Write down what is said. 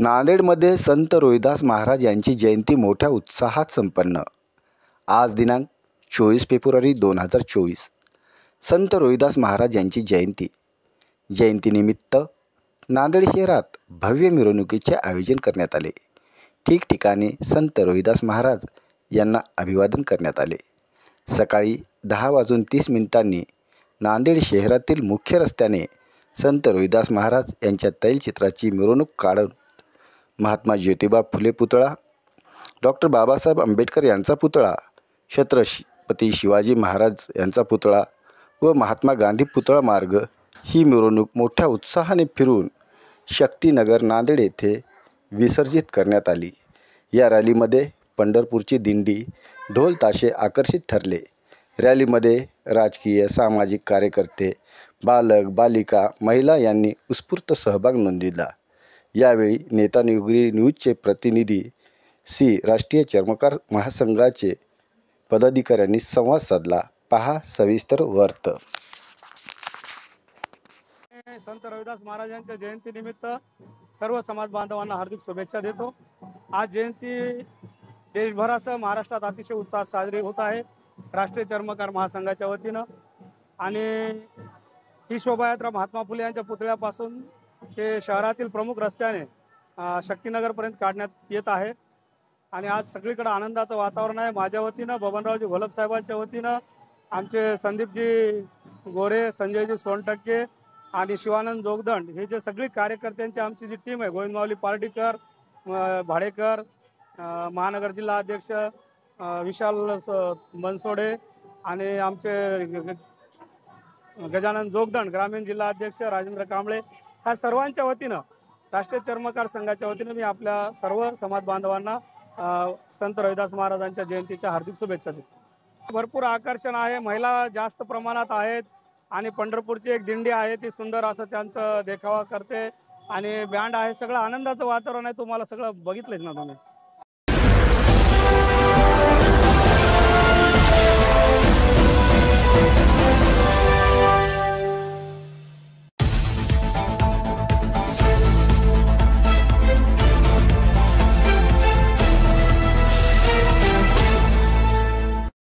नांदेडमध्ये संत रोहिदास महाराज यांची जयंती मोठ्या उत्साहात संपन्न। आज दिनांक 24 फेब्रुवारी 2024 संत रोहिदास महाराज यांची जयंती। जयंतीनिमित्त नांदेड शहरात भव्य मिरवणुकीचे आयोजन करण्यात आले। ठिकठिकाणी संत रोहिदास महाराज यांना अभिवादन करण्यात आले। सकाळी 10:30 नांदेड शहरातील मुख्य रस्त्याने संत रोहिदास महाराज यांच्या तैलचित्राची मिरवणूक काढून महात्मा ज्योतिबा फुले पुतळा, डॉक्टर बाबासाहेब आंबेडकर यांचा पुतळा, छत्रपती शिवाजी महाराज यांचा पुतळा व महात्मा गांधी पुतळा मार्ग ही मिरवणूक मोठ्या उत्साहाने फिरून शक्तीनगर नांदेड येथे विसर्जित करण्यात आली। या रॅलीमध्ये पंढरपूरची दिंडी ढोल ताशे आकर्षित ठरले। रॅलीमध्ये राजकीय, सामाजिक कार्यकर्ते, बालक, बालिका, महिला यांनी उत्स्फूर्त सहभाग नोंदविला। यावेळी नेतागिरी न्यूजचे प्रतिनिधी राष्ट्रीय चर्मकार महासंघाचे पदाधिकाऱ्यांनी संवाद साधला। पहा सविस्तर वृत्त। संत रविदास महाराजांच्या जयंतीनिमित्त सर्व समाज बांधवांना हार्दिक शुभेच्छा देतो। आज जयंती देशभरासह महाराष्ट्रात अतिशय उत्साहात साजरी होत आहे राष्ट्रीय चर्मकार महासंघाच्या वतीनं। आणि ही शोभायात्रा महात्मा फुले यांच्या पुतळ्यापासून ते शहरातील प्रमुख रस्त्याने शक्तीनगरपर्यंत काढण्यात येत आहे। आणि आज सगळीकडे आनंदाचं वातावरण आहे। माझ्या वतीनं, बबनरावजी घोलप साहेबांच्या वतीनं, आमचे संदीपजी गोरे, संजयजी सोनटक्के आणि शिवानंद जोगदंड हे जे सगळी कार्यकर्त्यांची आमची जी टीम आहे, गोविंदमाऊली पार्टीकर, भाडेकर, महानगर जिल्हा अध्यक्ष विशाल मनसोडे आणि आमचे गजानन जोगदंड, ग्रामीण जिल्हा अध्यक्ष राजेंद्र कांबळे, ह्या सर्वांच्या वतीनं राष्ट्रीय चर्मकार संघाच्या वतीनं मी आपल्या सर्व समाज बांधवांना संत रविदास महाराजांच्या जयंतीच्या हार्दिक शुभेच्छा देतो। भरपूर आकर्षण आहे, महिला जास्त प्रमाणात आहेत आणि पंढरपूरची एक दिंडी आहे, ती सुंदर असं त्यांचं देखावा करते आणि बँड आहे। सगळं आनंदाचं वातावरण आहे। तुम्हाला सगळं बघितलंच ना तुम्ही।